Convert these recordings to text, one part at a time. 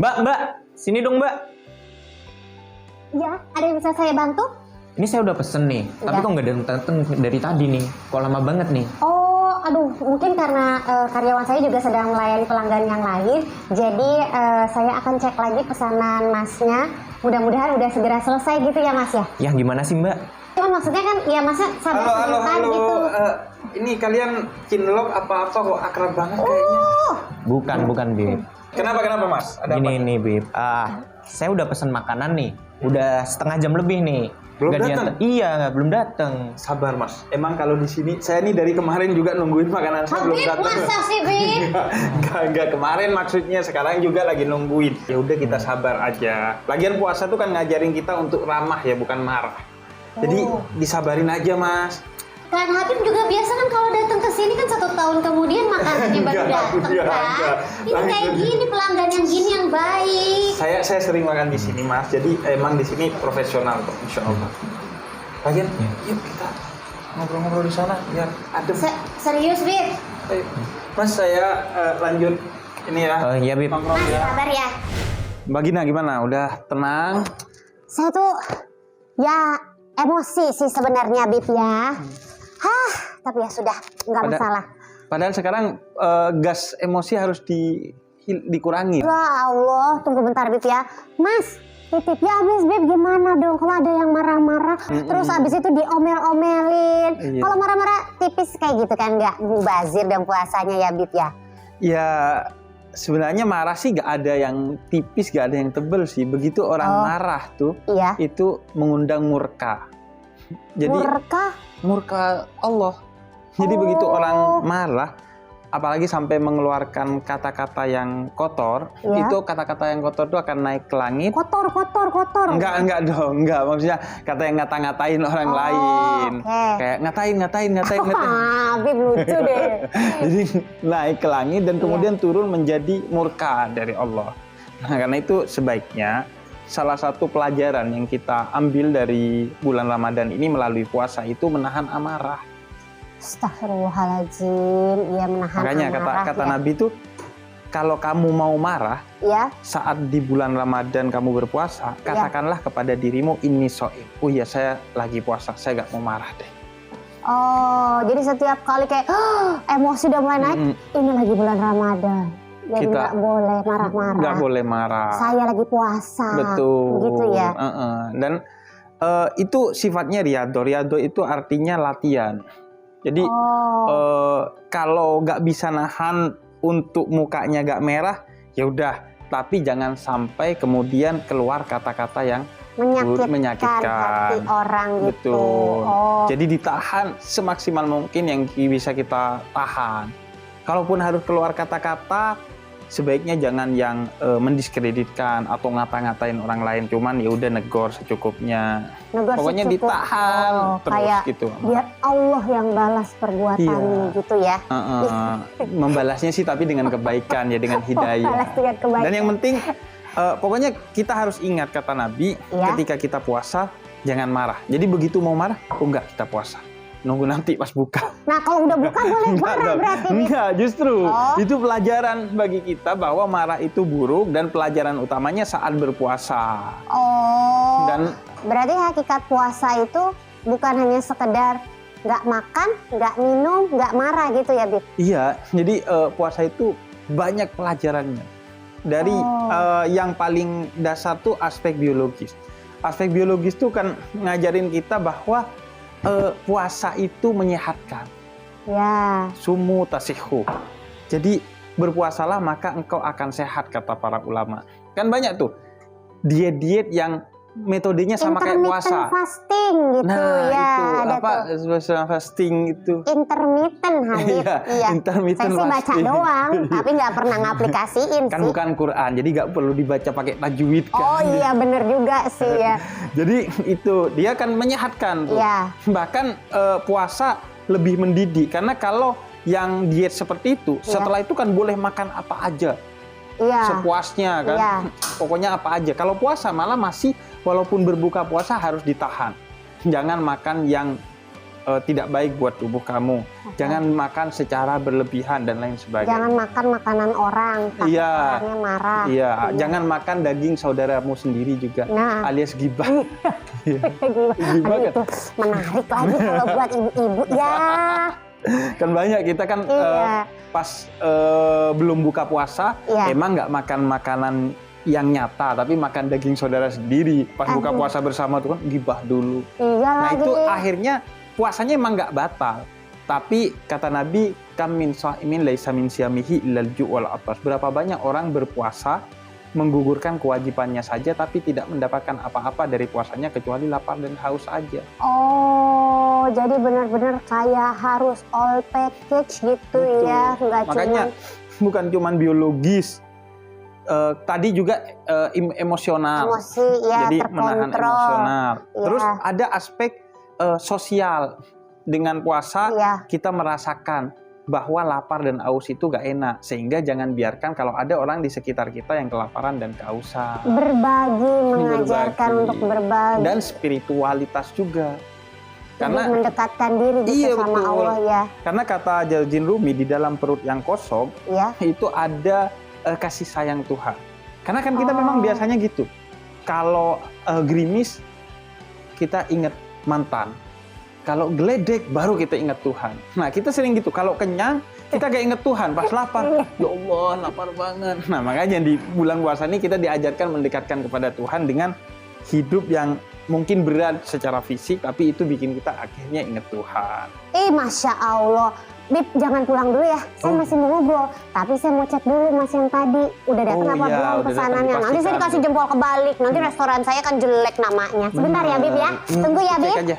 Mbak, sini dong Mbak. Ya, ada yang bisa saya bantu? Ini saya udah pesen nih, tapi Ya. kok nggak datang dari tadi nih? Kok lama banget nih? Oh, aduh, mungkin karena karyawan saya juga sedang melayani pelanggan yang lain. Jadi saya akan cek lagi pesanan masnya. Mudah-mudahan udah segera selesai gitu ya mas ya. Ya gimana sih Mbak? Cuman maksudnya kan, ya masa sabar sebentar gitu. Ini kalian cinlok apa-apa kok akrab banget kayaknya. Bukan Bib. Kenapa mas? Ada Gini apa? nih Bib, saya udah pesen makanan nih. Udah setengah jam lebih nih. Belum Nggak datang? diantar. Iya, belum datang. Sabar mas. Emang kalau di sini saya nih dari kemarin juga nungguin makanan saya belum Habib, datang. masa sih Bib? Enggak kemarin maksudnya, sekarang juga lagi nungguin. Ya udah kita sabar aja. Lagian puasa tuh kan ngajarin kita untuk ramah ya, bukan marah. Jadi disabarin aja mas. Kan Habib juga biasa kan kalau datang ke sini kan 1 tahun kemudian makanannya baru Enggak, datang enggak, kan. enggak. Ini kayak gini pelanggan yang gini yang baik. Saya sering makan di sini mas. Jadi emang di sini profesional kok, insya Allah. Lagian, yuk kita ngobrol-ngobrol di sana biar adem. Serius Bib? Ayo. Mas saya lanjut ini ya. Oh iya Bib. Nongkrong Mas ya. sabar ya. Mbak Gina gimana? Udah tenang? Saya tuh ya emosi sih sebenarnya Bib ya. Tapi ya sudah, nggak masalah. Padahal sekarang gas emosi harus dikurangi. Ya Allah, tunggu bentar Bib ya. Mas, titip ya habis Bib gimana dong kalau ada yang marah-marah terus habis itu diomel-omelin. Iya. Kalau marah-marah tipis kayak gitu kan nggak mubazir dong puasanya ya Bib ya. Ya sebenarnya marah sih gak ada yang tipis, gak ada yang tebel sih. Begitu orang marah tuh, Iya. itu mengundang murka. Jadi murka Allah. Jadi begitu orang marah, apalagi sampai mengeluarkan kata-kata yang kotor, Iya. itu kata-kata yang kotor itu akan naik ke langit. Kotor. Enggak dong, enggak. Maksudnya kata yang ngata-ngatain orang lain. Oke. Kayak ngatain. Bib lucu deh. Jadi naik ke langit dan kemudian turun menjadi murka dari Allah. Nah, karena itu sebaiknya salah satu pelajaran yang kita ambil dari bulan Ramadan ini melalui puasa itu menahan amarah. Astagfirullahaladzim, ya menahan Makanya amarah kata ya. Nabi itu, kalau kamu mau marah Ya. saat di bulan Ramadan kamu berpuasa, katakanlah kepada dirimu, ini so'im. Oh iya, saya lagi puasa, saya gak mau marah deh. Oh, jadi setiap kali kayak emosi udah mulai naik, ini lagi bulan Ramadan. Jadi Kita nggak boleh marah-marah. Nggak boleh marah. Saya lagi puasa. Betul. Begitu ya. Dan itu sifatnya riyadhah. Riyadhah itu artinya latihan. Jadi kalau nggak bisa nahan untuk mukanya nggak merah, ya udah. Tapi jangan sampai kemudian keluar kata-kata yang menyakitkan hati orang gitu. Betul. Oh. Jadi ditahan semaksimal mungkin yang bisa kita tahan. Kalaupun harus keluar kata-kata, sebaiknya jangan yang mendiskreditkan atau ngata-ngatain orang lain. Cuman ya udah negor secukupnya. Pokoknya ditahan terus kayak gitu. biar Allah yang balas perbuatanmu gitu ya. Membalasnya sih tapi dengan kebaikan ya, dengan hidayah. Balas dengan kebaikan. Dan yang penting pokoknya kita harus ingat kata Nabi, ketika kita puasa jangan marah. Jadi begitu mau marah, enggak kita puasa. Nunggu nanti pas buka. Nah kalau udah buka boleh marah berarti. Enggak, justru itu pelajaran bagi kita bahwa marah itu buruk dan pelajaran utamanya saat berpuasa. Oh. Dan berarti hakikat puasa itu bukan hanya sekedar nggak makan, nggak minum, nggak marah gitu ya, Bib? Iya, jadi puasa itu banyak pelajarannya. Dari yang paling dasar tuh aspek biologis. Aspek biologis tuh kan ngajarin kita bahwa puasa itu menyehatkan. Ya. Sumu tasihu. Jadi berpuasalah maka engkau akan sehat, kata para ulama. Kan banyak tuh diet-diet yang metodenya sama kayak puasa. Fasting gitu ya. Itu ada apa tuh. fasting itu? Intermittent Habib. Iya, intermittent Saya sih baca fasting. doang, tapi nggak pernah ngaplikasiin Kan sih. bukan Quran, jadi nggak perlu dibaca pakai tajwid kan. Oh iya bener juga sih ya. Jadi itu dia kan menyehatkan tuh. Iya. Bahkan puasa lebih mendidik karena kalau yang diet seperti itu setelah itu kan boleh makan apa aja. Iya. Sepuasnya kan. Iya. Pokoknya apa aja. Kalau puasa malah masih walaupun berbuka puasa harus ditahan. Jangan makan yang tidak baik buat tubuh kamu. Jangan makan secara berlebihan dan lain sebagainya. Jangan makan makanan orang, takut Iya. orangnya marah. Iya, jangan makan daging saudaramu sendiri juga, Nah. alias gibah. Aduh, Gimana? itu menarik lagi kalau buat ibu-ibu ya. Kan banyak kita kan Iya. pas belum buka puasa, Iya. emang nggak makan makanan yang nyata, tapi makan daging saudara sendiri. Pas buka Aduh. puasa bersama tuh kan gibah dulu. Iya Nah lagi. itu akhirnya puasanya emang nggak batal. Tapi kata Nabi, kam min sha'imin laisa min siyamihi illal ju' wal atas. Berapa banyak orang berpuasa menggugurkan kewajibannya saja tapi tidak mendapatkan apa-apa dari puasanya kecuali lapar dan haus aja. Oh, jadi benar-benar kayak harus all package gitu Betul. ya, nggak Makanya cuma bukan cuman biologis, tadi juga emosional. emosi ya, Jadi menahan terkontrol. emosional. Iya. Terus ada aspek sosial. Dengan puasa Iya. kita merasakan bahwa lapar dan haus itu gak enak. Sehingga jangan biarkan kalau ada orang di sekitar kita yang kelaparan dan kehausan. Berbagi, mengajarkan Berbagi. untuk berbagi. Dan spiritualitas juga. Lebih Karena mendekatkan diri gitu Iya, sama betul. Allah ya. karena kata Jalaluddin Rumi, di dalam perut yang kosong Ya. itu ada kasih sayang Tuhan. Karena kan kita Oh. memang biasanya gitu. Kalau gerimis kita ingat mantan. Kalau geledek baru kita ingat Tuhan. Nah kita sering gitu. Kalau kenyang kita gak ingat Tuhan. Pas lapar, ya Allah lapar banget. Nah makanya di bulan puasa ini kita diajarkan mendekatkan kepada Tuhan dengan hidup yang mungkin berat secara fisik, tapi itu bikin kita akhirnya ingat Tuhan. Masya Allah. Bib, jangan pulang dulu ya. Saya Oh. masih mau ngobrol. Tapi saya mau cek dulu Mas yang tadi. Udah datang Oh apa iya, belum udah datang, pesanannya? Nanti saya dipastikan. dikasih jempol kebalik. Nanti restoran saya kan jelek namanya. Sebentar ya Bib ya. Tunggu ya Cek Bib. aja.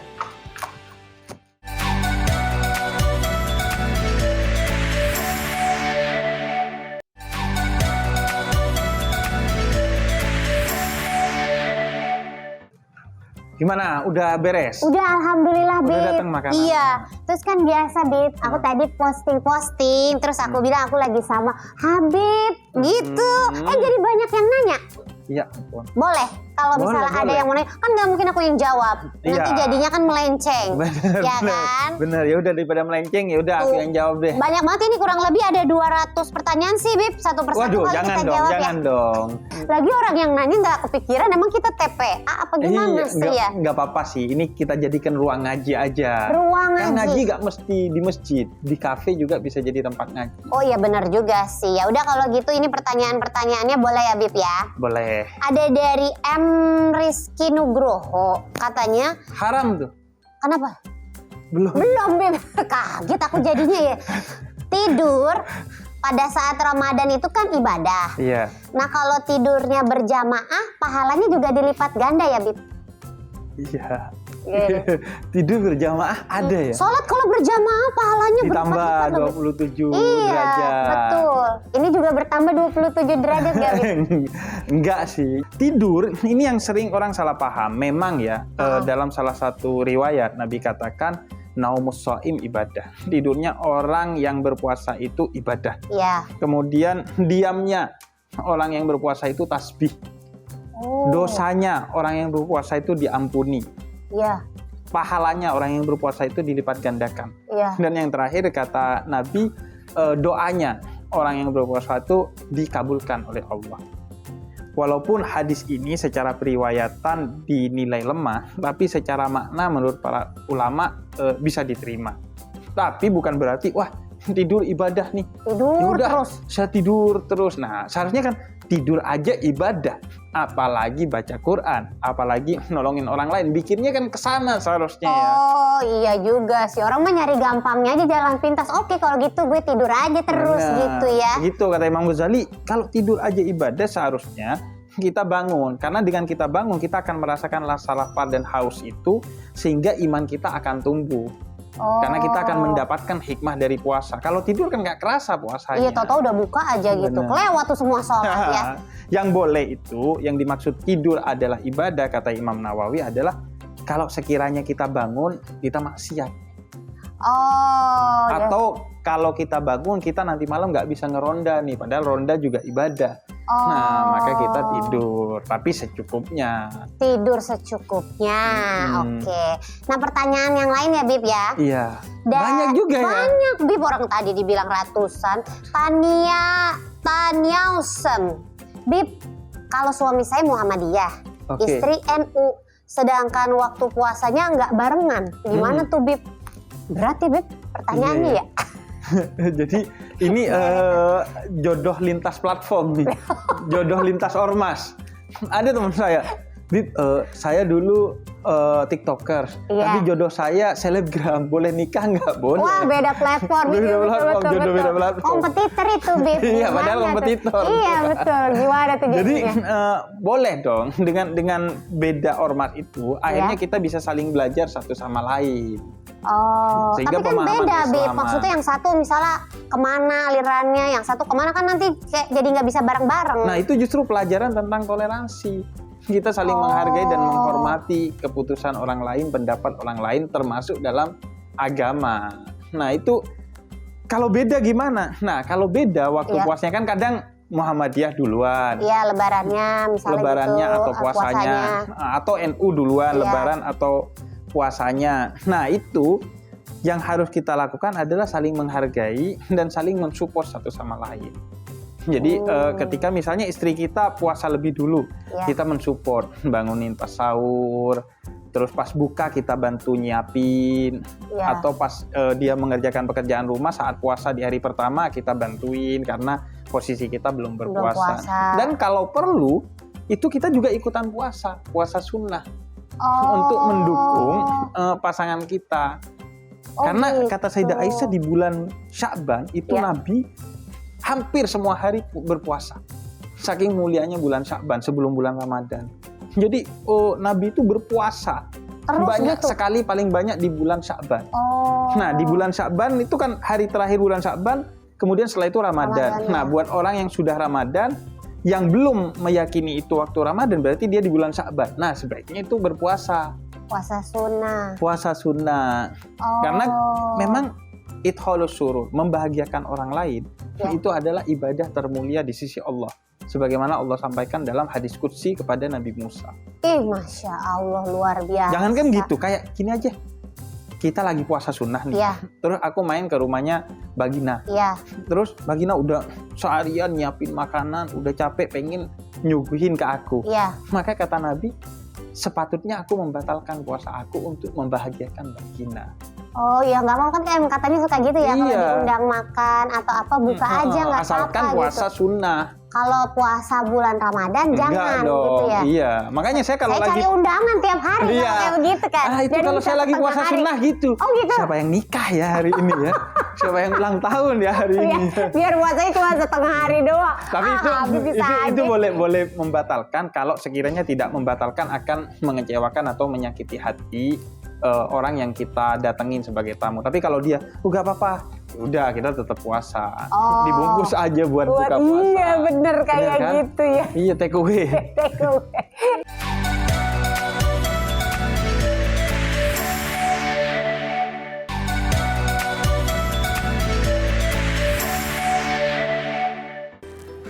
Gimana? Udah beres? Udah alhamdulillah Bib. Udah datang makanan. Iya. Terus kan biasa Bib, aku tadi posting-posting, terus aku bilang aku lagi sama Habib gitu. Jadi banyak yang nanya. Iya, ampun. Boleh, kalau Boleh, misalnya ada boleh. yang mau nanya, kan nggak mungkin aku yang jawab. Nanti Iya. jadinya kan melenceng. Bener, Ya bener. kan? Bener, ya udah daripada melenceng ya udah aku Tuh. yang jawab deh. Banyak banget ini, kurang lebih ada 200 pertanyaan sih Bib. Satu persatu Waduh, kali jangan kita dong, jawab jangan ya. dong. Lagi orang yang nanya nggak kepikiran, emang kita TPA apa gimana sih ya? Nggak apa-apa sih. Ini kita jadikan ruang ngaji aja. Ruang Kan ngaji ngaji. nggak mesti di masjid, di kafe juga bisa jadi tempat ngaji. Oh iya benar juga sih. Ya udah kalau gitu ini pertanyaan-pertanyaannya boleh ya Bib ya. Boleh. Ada dari M Rizky Nugroho, katanya Haram tuh. kenapa? Belum. Belum Bib, kaget aku jadinya ya. Tidur pada saat Ramadan itu kan ibadah. Iya. Nah kalau tidurnya berjamaah, pahalanya juga dilipat ganda ya Bib? Iya. Gitu. Tidur berjamaah ada ya? Sholat kalau berjamaah pahalanya Ditambah berlipat-lipat loh, Bib. 27 Iya, derajat. betul. Ini juga bertambah 27 derajat gak Bib? Enggak sih. Tidur ini yang sering orang salah paham. Memang ya dalam salah satu riwayat Nabi katakan naumus shaim ibadah. Tidurnya orang yang berpuasa itu ibadah. Iya. Kemudian diamnya orang yang berpuasa itu tasbih. Oh, Dosanya orang yang berpuasa itu diampuni. Iya, Pahalanya orang yang berpuasa itu dilipat gandakan. iya. Dan yang terakhir kata Nabi, doanya orang yang berpuasa itu dikabulkan oleh Allah. Walaupun hadis ini secara periwayatan dinilai lemah, tapi secara makna menurut para ulama bisa diterima. Tapi bukan berarti wah tidur ibadah nih. Tidur Yaudah, terus. saya tidur terus. Nah seharusnya kan tidur aja ibadah, apalagi baca Quran, apalagi nolongin orang lain. Bikinnya kan kesana seharusnya ya. Oh iya juga sih, orang mah nyari gampangnya aja jalan pintas. Oke kalau gitu gue tidur aja terus Benar. gitu ya. Gitu kata Imam Ghazali, kalau tidur aja ibadah seharusnya kita bangun. Karena dengan kita bangun kita akan merasakan rasa lapar dan haus itu, sehingga iman kita akan tumbuh. Oh. Karena kita akan mendapatkan hikmah dari puasa. Kalau tidur kan nggak kerasa puasanya. Iya, tau-tau udah buka aja gitu. Benar. Kelewat tuh semua sholat ya. Yang boleh itu, yang dimaksud tidur adalah ibadah, kata Imam Nawawi adalah kalau sekiranya kita bangun, kita maksiat. Oh, ya. Atau kalau kita bangun, kita nanti malam nggak bisa ngeronda nih, padahal ronda juga ibadah. Nah, maka kita tidur, tapi secukupnya. Tidur secukupnya. Oke. Nah, pertanyaan yang lain ya, Bib ya. Iya. Banyak juga ya. Banyak, Bib. Orang tadi dibilang ratusan. Taniausem. Bib, kalau suami saya Muhammadiyah, istri NU, sedangkan waktu puasanya nggak barengan. Gimana tuh, Bib? Berat ya, Bib? Pertanyaannya ya. Jadi ini jodoh lintas platform nih, jodoh lintas ormas. Ada teman saya, Bib, saya dulu TikToker, tapi jodoh saya selebgram, boleh nikah nggak? Boleh. Wah, beda platform. Beda platform, jodoh beda platform. Kompetitor itu, Bib. Iya, padahal kompetitor. Iya, betul. Gimana tuh Jadi jadinya? boleh dong dengan beda ormas itu, akhirnya kita bisa saling belajar satu sama lain. Oh, Sehingga tapi kan pemahaman beda, Bib. keislaman. Maksudnya yang satu misalnya kemana alirannya, yang satu kemana kan nanti kayak jadi nggak bisa bareng-bareng. Nah, itu justru pelajaran tentang toleransi. Kita saling menghargai dan menghormati keputusan orang lain, pendapat orang lain, termasuk dalam agama. Nah, itu kalau beda gimana? Nah, kalau beda waktu puasanya kan kadang Muhammadiyah duluan. Iya, lebarannya misalnya Lebarannya gitu, atau puasanya. Atau NU duluan, lebaran atau puasanya. Nah, itu yang harus kita lakukan adalah saling menghargai dan saling mensupport satu sama lain. Jadi ketika misalnya istri kita puasa lebih dulu, kita mensupport, bangunin pas sahur, terus pas buka kita bantu nyiapin, atau pas dia mengerjakan pekerjaan rumah saat puasa di hari pertama kita bantuin karena posisi kita belum berpuasa. Dan kalau perlu, itu kita juga ikutan puasa sunnah. Untuk mendukung pasangan kita. Karena gitu. kata Sayyidah Aisyah di bulan Sya'ban itu Nabi hampir semua hari berpuasa. Saking mulianya bulan Sya'ban sebelum bulan Ramadan. Jadi Nabi itu berpuasa terus banyak gitu? sekali, paling banyak di bulan Sya'ban. Nah, di bulan Sya'ban itu kan hari terakhir bulan Sya'ban, kemudian setelah itu Ramadan. Nah, buat orang yang sudah Ramadan, yang belum meyakini itu waktu Ramadan, berarti dia di bulan Sya'ban. Nah, sebaiknya itu berpuasa. Puasa sunnah. Puasa sunnah. Karena memang idkhalus surur, membahagiakan orang lain, itu adalah ibadah termulia di sisi Allah. Sebagaimana Allah sampaikan dalam hadis qudsi kepada Nabi Musa. Masya Allah, luar biasa. Jangan kan gitu, kayak gini aja. Kita lagi puasa sunnah nih. Terus aku main ke rumahnya Bagina. Terus Bagina udah seharian nyiapin makanan, udah capek pengen nyuguhin ke aku. Maka kata Nabi, sepatutnya aku membatalkan puasa aku untuk membahagiakan Bagina. Oh ya, nggak mau kan katanya suka gitu ya, kalau diundang makan atau apa buka aja nggak apa-apa. Asalkan puasa gitu. sunnah. Kalau puasa bulan Ramadan jangan gitu ya. Iya, makanya saya kalau lagi cari undangan tiap hari kayak begitu kan. Itu kalau saya lagi puasa sunnah gitu. Oh gitu. Siapa yang nikah ya hari ini ya? Siapa yang ulang tahun ya hari ini? Biar puasanya cuma setengah hari doang. Tapi itu boleh membatalkan kalau sekiranya tidak membatalkan akan mengecewakan atau menyakiti hati orang yang kita datengin sebagai tamu. Tapi kalau dia, gak apa-apa, udah kita tetap puasa. Dibungkus aja buat buka puasa. Iya bener kayak kan? Gitu ya. Iya, take away. Take away.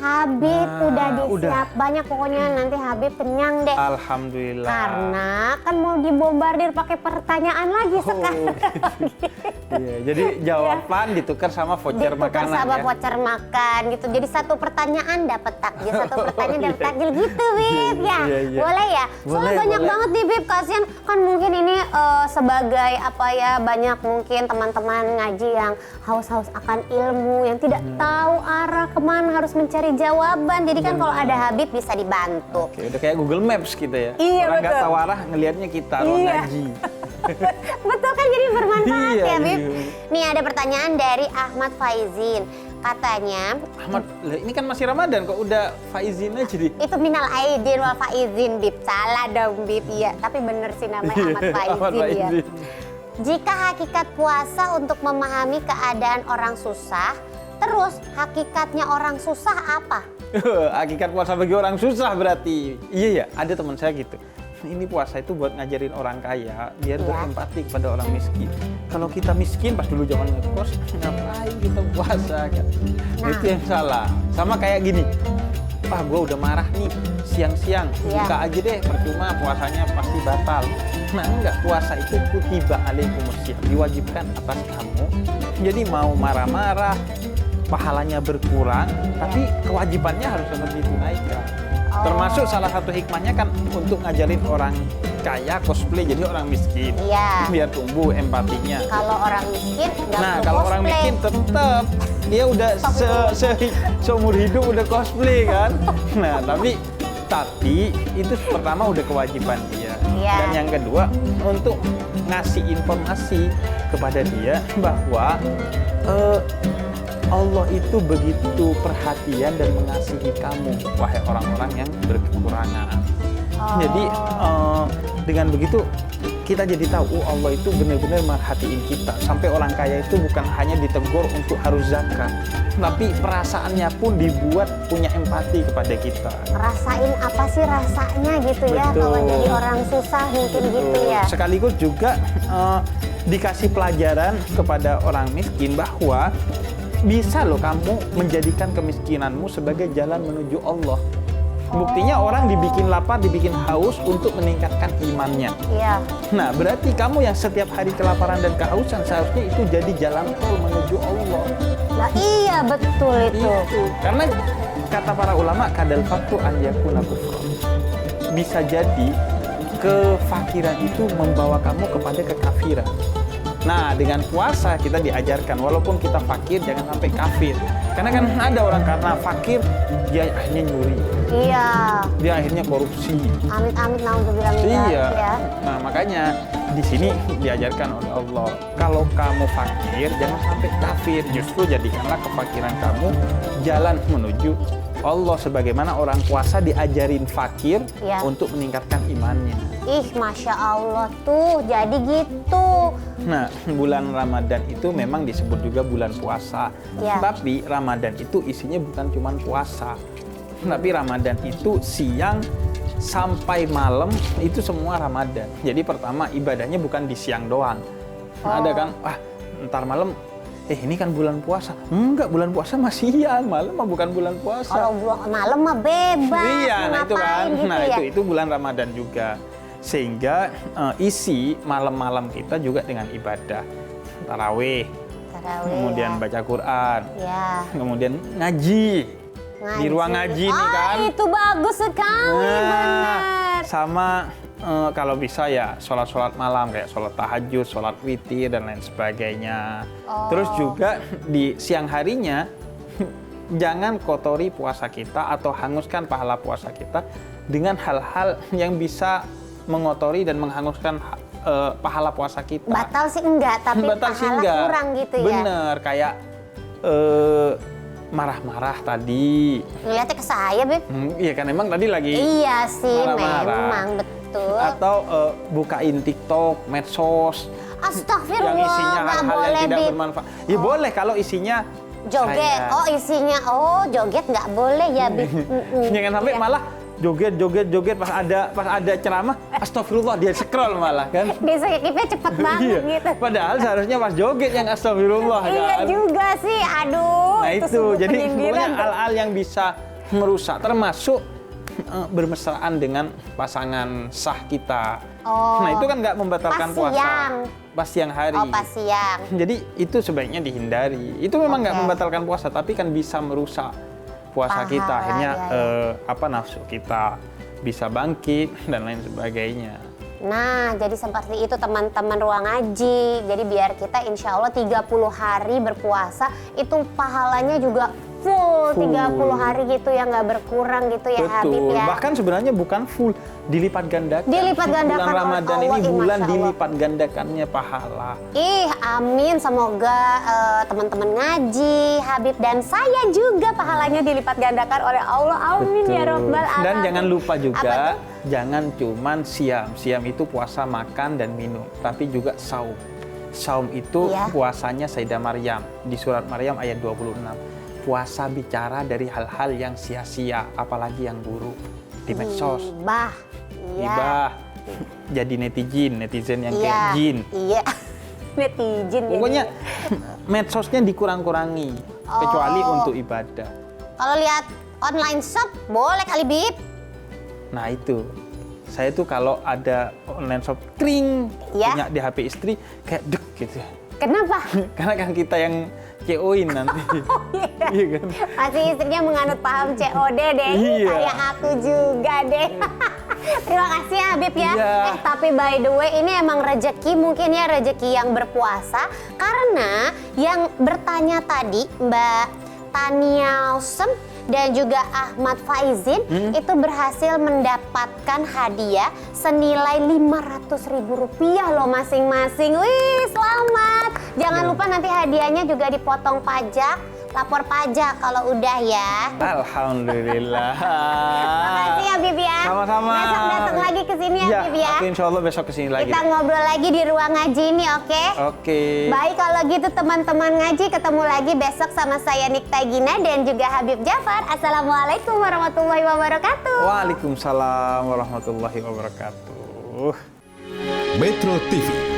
Habib udah disiap banyak, pokoknya nanti Habib kenyang deh. Alhamdulillah. Karena kan mau dibombardir pakai pertanyaan lagi sekarang. Iya, jadi jawaban ditukar sama voucher makanan sama ya. voucher makan gitu. Jadi satu pertanyaan dapat takjil, satu pertanyaan dapat takjil gitu, Bib ya. Boleh ya? Soalnya banyak banget nih, Bib. Kasian kan mungkin ini sebagai apa ya, banyak mungkin teman-teman ngaji yang haus-haus akan ilmu, yang tidak tahu arah kemana harus mencari jawaban. Jadi kan kalau ada Habib bisa dibantu. Oke, udah kayak Google Maps gitu ya. Iya, orang nggak betul. tahu arah ngelihatnya kita ruang ngaji. Betul kan, jadi bermanfaat Iya, ya, Bib. iya. Nih ada pertanyaan dari Ahmad Faizin. Katanya, Ahmad, ini kan masih Ramadan kok udah Faizin aja jadi. itu minal aidin wal faizin, Bib. Salah dong, Bib. Iya, tapi bener sih namanya Ahmad Faizin ya. Jika hakikat puasa untuk memahami keadaan orang susah, terus hakikatnya orang susah apa? Hakikat puasa bagi orang susah berarti. Iya ya, ada teman saya gitu. Ini puasa itu buat ngajarin orang kaya biar berempati kepada orang miskin. Kalau kita miskin pas dulu zaman ngekos, ngapain kita puasa kan? Nah, itu yang salah. Sama kayak gini. ah gue udah marah nih siang-siang, Iya. buka aja deh, percuma puasanya pasti batal. Nah enggak, puasa itu kutiba alaikumusiyam, diwajibkan atas kamu. Jadi mau marah-marah, pahalanya berkurang, tapi kewajibannya harus tetap ditunaikan. Termasuk salah satu hikmahnya kan untuk ngajarin orang kaya cosplay jadi orang miskin. Iya. Biar tumbuh empatinya. Kalau orang miskin nggak Nah, perlu kalau orang cosplay. miskin tetap dia udah seumur hidup udah cosplay kan. Nah, tapi itu pertama udah kewajiban dia. Iya. Dan yang kedua untuk ngasih informasi kepada dia bahwa Allah itu begitu perhatian dan mengasihi kamu, wahai orang-orang yang berkekurangan. Jadi dengan begitu kita jadi tahu Allah itu benar-benar merhatiin kita. Sampai orang kaya itu bukan hanya ditegur untuk harus zakat, tapi perasaannya pun dibuat punya empati kepada kita. Rasain apa sih rasanya gitu ya Betul. kalau jadi orang susah mungkin gitu ya. Sekaligus juga dikasih pelajaran kepada orang miskin bahwa bisa loh kamu menjadikan kemiskinanmu sebagai jalan menuju Allah. Buktinya orang dibikin lapar, dibikin haus untuk meningkatkan imannya. Iya. Nah, berarti kamu yang setiap hari kelaparan dan kehausan seharusnya itu jadi jalan tol menuju Allah. Nah iya betul itu. Karena kata para ulama kadal faktu an yakuna kufran. Bisa jadi kefakiran itu membawa kamu kepada kekafiran. Nah, dengan puasa kita diajarkan walaupun kita fakir jangan sampai kafir. Karena kan ada orang karena fakir dia akhirnya nyuri. Iya. Dia akhirnya korupsi. Amit-amit naudzubillah min dzalik Iya. ya. Nah, makanya di sini diajarkan oleh Allah, kalau kamu fakir jangan sampai kafir, justru jadikanlah kefakiran kamu jalan menuju Allah, sebagaimana orang puasa diajarin fakir Iya. untuk meningkatkan imannya. Ih, Masya Allah tuh jadi gitu. Nah, bulan Ramadan itu memang disebut juga bulan puasa. Ya. Tapi Ramadan itu isinya bukan cuma puasa. Tapi Ramadan itu siang sampai malam itu semua Ramadan. Jadi pertama ibadahnya bukan di siang doang. Nah, ada kan, ntar malam, ini kan bulan puasa. Enggak, bulan puasa mah siang, malam mah bukan bulan puasa. Kalau malam mah bebas. Iya, mau nah itu kan. ngapain gitu Nah, ya. itu bulan Ramadan juga. Sehingga isi malam-malam kita juga dengan ibadah. Tarawih, Tarawih, kemudian ya. baca Quran, Ya. kemudian ngaji. Di ruang ngaji nih kan. Itu bagus sekali, benar. Sama kalau bisa ya sholat-sholat malam kayak sholat tahajud, sholat witir dan lain sebagainya. Terus juga di siang harinya jangan kotori puasa kita atau hanguskan pahala puasa kita dengan hal-hal yang bisa mengotori dan menghanguskan pahala puasa kita. Batal sih enggak, tapi Batal sih pahala enggak. kurang gitu ya. Bener, kayak marah-marah tadi. Ngeliatnya ke saya, Beb. Iya kan, emang tadi lagi Iya sih, marah-marah. memang betul. Atau bukain TikTok, medsos Astagfirullah, yang isinya nggak hal-hal boleh, yang tidak Beb. bermanfaat. Ya boleh kalau isinya Joget, saya. isinya, joget nggak boleh ya, Beb. Jangan sampai Iya. malah joget pas ada ceramah, astagfirullah dia scroll malah kan. Dia skipnya cepet banget gitu. Padahal seharusnya pas joget yang astagfirullah Iya kan. juga sih, aduh. Nah itu, sungguh jadi penyindiran pokoknya tuh. hal-hal yang bisa merusak, termasuk bermesraan dengan pasangan sah kita. Nah itu kan nggak membatalkan Pas puasa. siang. Pas siang hari. Oh, pas siang. Jadi itu sebaiknya dihindari. Itu memang nggak Oke. membatalkan puasa, tapi kan bisa merusak puasa Pahala, kita. Akhirnya ya. nafsu kita bisa bangkit dan lain sebagainya. Nah, jadi seperti itu teman-teman ruang ngaji. Jadi biar kita insya Allah 30 hari berpuasa, itu pahalanya juga full 30 hari gitu ya, nggak berkurang gitu ya Habib Betul. ya. Bahkan sebenarnya bukan full, dilipat gandakan. Dilipat gandakan Bulan oleh Ramadan Allah, ini bulan Masya Allah. dilipat gandakannya pahala. Ih, amin. Semoga teman-teman ngaji, Habib dan saya juga pahalanya dilipat gandakan oleh Allah. Amin ya Rabbal Alamin. Dan jangan lupa Apa juga, tuh? jangan cuman siam. Siam itu puasa makan dan minum, tapi juga saum. Saum itu Iya. puasanya Sayyidah Maryam di surat Maryam ayat 26. Puasa bicara dari hal-hal yang sia-sia, apalagi yang buruk di medsos. Gibah. Iya. Gibah. Jadi netizen yang kayak Iya. jin. Iya. Netizen. Pokoknya jadinya. medsosnya dikurang-kurangi, kecuali untuk ibadah. Kalau lihat online shop boleh kali Bib. Nah itu, saya tuh kalau ada online shop kring Ya. punya di HP istri kayak dek gitu. Kenapa? Karena kan kita yang CO-in nanti. Iya kan? Pasti istrinya menganut paham COD deh. Iya. Kayak aku juga deh. Terima kasih ya Habib ya. Iya. Tapi by the way ini emang rezeki, mungkin ya rezeki yang berpuasa. Karena yang bertanya tadi Mbak Tania Sem dan juga Ahmad Faizin itu berhasil mendapatkan hadiah senilai Rp500.000 loh masing-masing. Wih, selamat. Jangan lupa nanti hadiahnya juga dipotong pajak, lapor pajak kalau udah ya. Alhamdulillah. Makasih ya Bib ya. Sama-sama. Besok datang lagi ke sini ya Bib ya. Aku insya Allah besok kesini lagi. Kita ngobrol lagi di ruang ngaji ini, oke? Oke. Baik kalau gitu teman-teman ngaji, ketemu lagi besok sama saya Nikta Gina dan juga Habib Jafar. Assalamualaikum warahmatullahi wabarakatuh. Waalaikumsalam warahmatullahi wabarakatuh. Metro TV